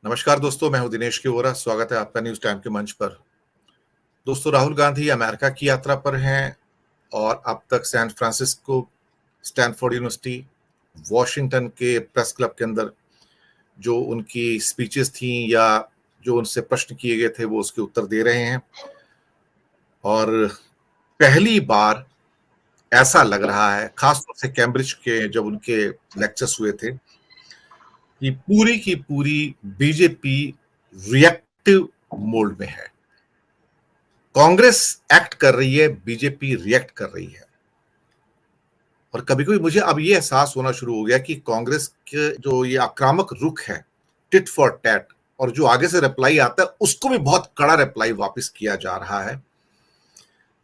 नमस्कार दोस्तों, मैं हूं दिनेश के वोरा। स्वागत है आपका न्यूज टाइम के मंच पर। दोस्तों, राहुल गांधी अमेरिका की यात्रा पर हैं और अब तक San Francisco, Stanford university, Washington के प्रेस क्लब के अंदर जो उनकी स्पीचेस थी या जो उनसे प्रश्न किए गए थे वो उसके उत्तर दे रहे हैं। और पहली बार ऐसा लग रहा है, खासतौर से कैम्ब्रिज के जब उनके लेक्चर्स हुए थे, कि पूरी की पूरी बीजेपी रिएक्टिव मोड में है। कांग्रेस एक्ट कर रही है, बीजेपी रिएक्ट कर रही है। और कभी कभी मुझे अब ये एहसास होना शुरू हो गया कि कांग्रेस के जो ये आक्रामक रुख है, टिट फॉर टैट, और जो आगे से रिप्लाई आता है उसको भी बहुत कड़ा रिप्लाई वापस किया जा रहा है।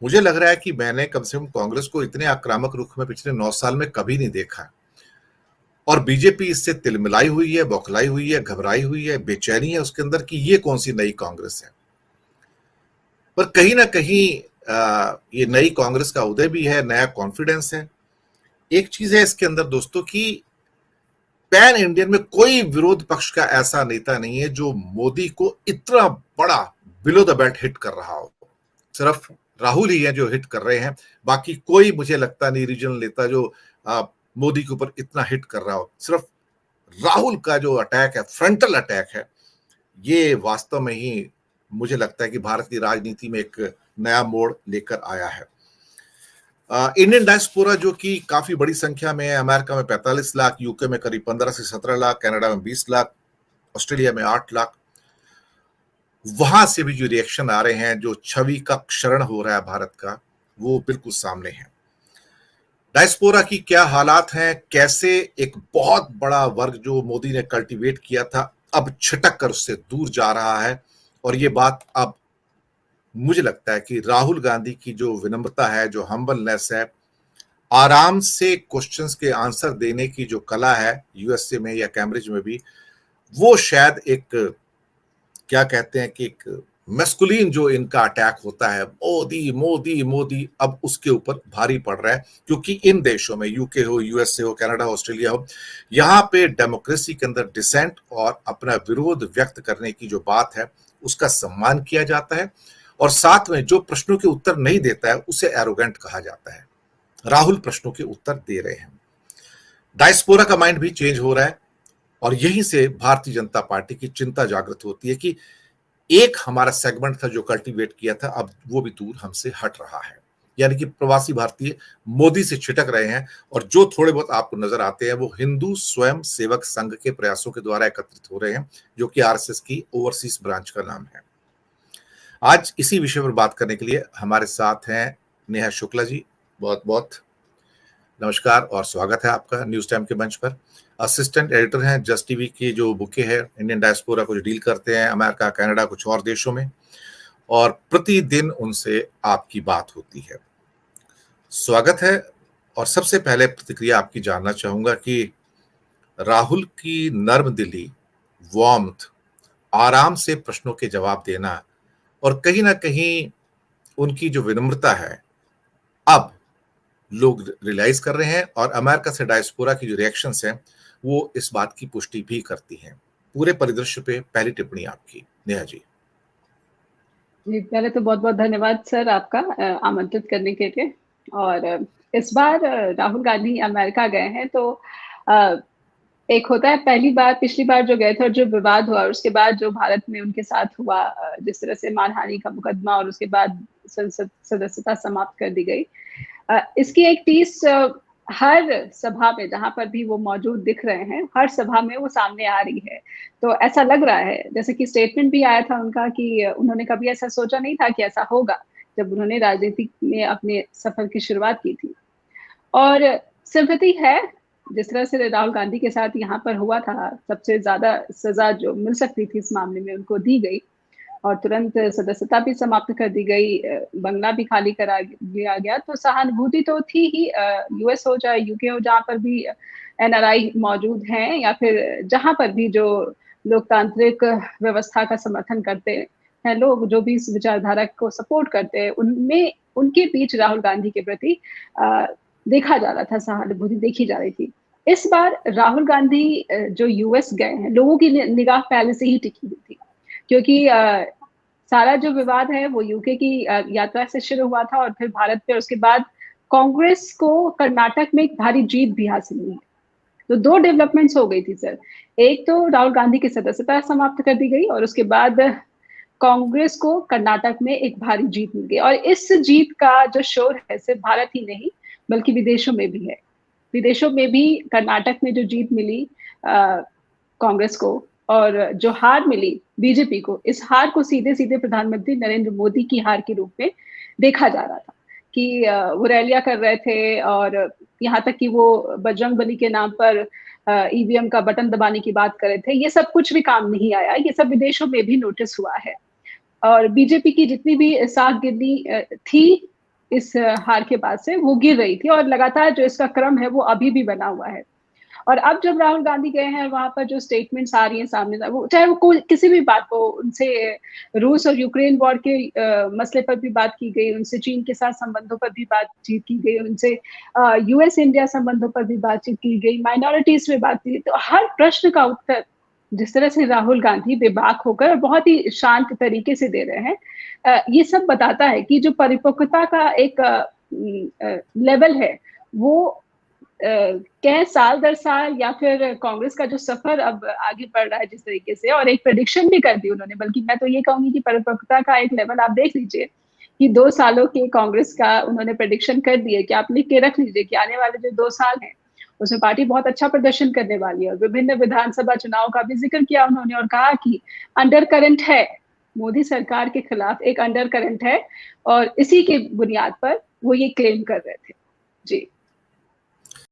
मुझे लग रहा है कि मैंने कम से कम कांग्रेस को इतने आक्रामक रुख में पिछले 9 साल में कभी नहीं देखा। और बीजेपी इससे तिलमिलाई हुई है, बौखलाई हुई है, घबराई हुई है, बेचैनी है उसके अंदर कि ये कौन सी नई कांग्रेस है। पर कहीं ना कहीं ये नई कांग्रेस का उदय भी है, नया कॉन्फिडेंस है। एक चीज है इसके अंदर दोस्तों कि पैन इंडियन में कोई विरोध पक्ष का ऐसा नेता नहीं है जो मोदी को इतना बड़ा बिलो द बेल्ट हिट कर रहा हो। सिर्फ राहुल ही है जो हिट कर रहे हैं, बाकी कोई मुझे लगता नहीं रीजनल नेता जो मोदी के ऊपर इतना हिट कर रहा हो। सिर्फ राहुल का जो अटैक है, फ्रंटल अटैक है, ये वास्तव में ही मुझे लगता है कि भारत की राजनीति में एक नया मोड़ लेकर आया है। इंडियन डायस्पोरा जो कि काफी बड़ी संख्या में है, अमेरिका में 45 लाख, यूके में करीब 15 से 17 लाख, कनाडा में 20 लाख, ऑस्ट्रेलिया में 8 लाख, वहां से भी जो रिएक्शन आ रहे हैं, जो छवि का क्षरण हो रहा है भारत का, वो बिल्कुल सामने है। डायस्पोरा की क्या हालात हैं, कैसे एक बहुत बड़ा वर्ग जो मोदी ने कल्टीवेट किया था अब छिटक कर उससे दूर जा रहा है। और ये बात अब मुझे लगता है कि राहुल गांधी की जो विनम्रता है, जो हम्बलनेस है, आराम से क्वेश्चंस के आंसर देने की जो कला है यूएसए में या कैम्ब्रिज में भी, वो शायद एक क्या कहते हैं कि एक मैस्कुलिन जो इनका अटैक होता है, मोदी मोदी मोदी, अब उसके ऊपर भारी पड़ रहा है। क्योंकि इन देशों में, यूके हो, यूएसए हो, कनाडा हो, ऑस्ट्रेलिया हो, यहाँ पे डेमोक्रेसी के अंदर डिसेंट और अपना विरोध व्यक्त करने की जो बात है उसका सम्मान किया जाता है। और साथ में जो प्रश्नों के उत्तर नहीं देता है उसे एरोगेंट कहा जाता है। राहुल प्रश्नों के उत्तर दे रहे हैं। डायस्पोरा का माइंड भी चेंज हो रहा है और यहीं से भारतीय जनता पार्टी की चिंता जागृत होती है कि एक हमारा सेगमेंट था जो कल्टीवेट किया था, अब वो भी दूर हमसे हट रहा है। यानी कि प्रवासी भारतीय मोदी से छिटक रहे हैं और जो थोड़े बहुत आपको नजर आते हैं वो हिंदू स्वयं सेवक संघ के प्रयासों के द्वारा एकत्रित हो रहे हैं, जो कि आरएसएस की ओवरसीज ब्रांच का नाम है। आज इसी विषय पर बात करने के लिए हमारे साथ हैं नेहा शुक्ला जी। बहुत बहुत नमस्कार और स्वागत है आपका न्यूज टाइम के मंच पर। असिस्टेंट एडिटर हैं जस्ट टीवी की जो बुके है, इंडियन डायस्पोरा को जो डील करते हैं अमेरिका, कनाडा, कुछ और देशों में, और प्रतिदिन उनसे आपकी बात होती है। स्वागत है। और सबसे पहले प्रतिक्रिया आपकी जानना चाहूंगा कि राहुल की नर्म दिली, वार्मथ, आराम से प्रश्नों के जवाब देना और कहीं ना कहीं उनकी जो विनम्रता है, अब लोग रियलाइज कर रहे हैं और अमेरिका से डायस्पोरा की जो रिएक्शंस हैं वो इस बात की पुष्टि भी करती हैं। पूरे परिदृश्य पे पहली टिप्पणी आपकी, नेहा जी। जी, पहले तो बहुत बहुत धन्यवाद सर आपका आमंत्रित करने के लिए। और इस बार राहुल गांधी अमेरिका गए हैं तो अ, एक होता है, पहली बार पिछली बार जो गए थे और जो विवाद हुआ और उसके बाद जो भारत में उनके साथ हुआ, जिस तरह से मानहानि का मुकदमा और उसके बाद संसद सदस्यता समाप्त कर दी गई, इसकी एक टीस हर सभा में जहां पर भी वो मौजूद दिख रहे हैं, हर सभा में वो सामने आ रही है। तो ऐसा लग रहा है जैसे कि स्टेटमेंट भी आया था उनका कि उन्होंने कभी ऐसा सोचा नहीं था कि ऐसा होगा जब उन्होंने राजनीति में अपने सफर की शुरुआत की थी। और सिंपैथी है, जिस तरह से राहुल गांधी के साथ यहाँ पर हुआ था, सबसे ज्यादा सजा जो मिल सकती थी इस मामले में उनको दी गई और तुरंत सदस्यता भी समाप्त कर दी गई, बंगला भी खाली करा दिया गया। तो सहानुभूति तो थी ही, यूएस हो चाहे यूके हो, जहाँ पर भी एनआरआई मौजूद हैं या फिर जहाँ पर भी जो लोकतांत्रिक व्यवस्था का समर्थन करते हैं लोग, जो भी इस विचारधारा को सपोर्ट करते हैं, उनमें उनके बीच राहुल गांधी के प्रति देखा जा रहा था, सहानुभूति देखी जा रही थी। इस बार राहुल गांधी जो यूएस गए हैं, लोगों की निगाह पहले से ही टिकी हुई थी, क्योंकि सारा जो विवाद है वो यूके की यात्रा से शुरू हुआ था और फिर भारत पे, उसके बाद कांग्रेस को कर्नाटक में एक भारी जीत भी हासिल हुई। तो 2 डेवलपमेंट्स हो गई थी सर। एक तो राहुल गांधी की सदस्यता समाप्त कर दी गई और उसके बाद कांग्रेस को कर्नाटक में एक भारी जीत मिल गई। और इस जीत का जो शोर है सिर्फ भारत ही नहीं बल्कि विदेशों में भी है। विदेशों में भी कर्नाटक में जो जीत मिली कांग्रेस को और जो हार मिली बीजेपी को, इस हार को सीधे सीधे प्रधानमंत्री नरेंद्र मोदी की हार के रूप में देखा जा रहा था कि वो रैलियां कर रहे थे और यहाँ तक कि वो बजरंगबली के नाम पर ईवीएम का बटन दबाने की बात कर रहे थे। ये सब कुछ भी काम नहीं आया, ये सब विदेशों में भी नोटिस हुआ है। और बीजेपी की जितनी भी साख गिरनी थी इस हार के बाद से, वो गिर रही थी और लगातार जो इसका क्रम है वो अभी भी बना हुआ है। और अब जब राहुल गांधी गए हैं वहां पर जो स्टेटमेंट्स आ रही हैं सामने, वो चाहे वो कोई किसी भी बात को, उनसे रूस और यूक्रेन वॉर के मसले पर भी बात की गई, उनसे चीन के साथ संबंधों पर भी बातचीत की गई, उनसे यूएस इंडिया संबंधों पर भी बातचीत की गई, माइनॉरिटीज में बात की। तो हर प्रश्न का उत्तर जिस तरह से राहुल गांधी बेबाक होकर बहुत ही शांत तरीके से दे रहे हैं, ये सब बताता है कि जो परिपक्वता का एक लेवल है वो क्या साल दर साल या फिर कांग्रेस का जो सफर अब आगे बढ़ रहा है जिस तरीके से, और एक प्रेडिक्शन भी कर दी उन्होंने। बल्कि मैं तो ये कहूंगी कि परिपक्वता का एक लेवल आप देख लीजिए कि 2 सालों के कांग्रेस का उन्होंने प्रेडिक्शन कर दिया कि आप लिख के रख लीजिए कि आने वाले जो 2 साल हैं उसमें पार्टी बहुत अच्छा प्रदर्शन करने वाली है। और विभिन्न विधानसभा चुनाव का भी जिक्र किया उन्होंने और कहा कि अंडर करंट है, मोदी सरकार के खिलाफ एक अंडर करंट है और इसी के बुनियाद पर वो ये क्लेम कर रहे थे। जी।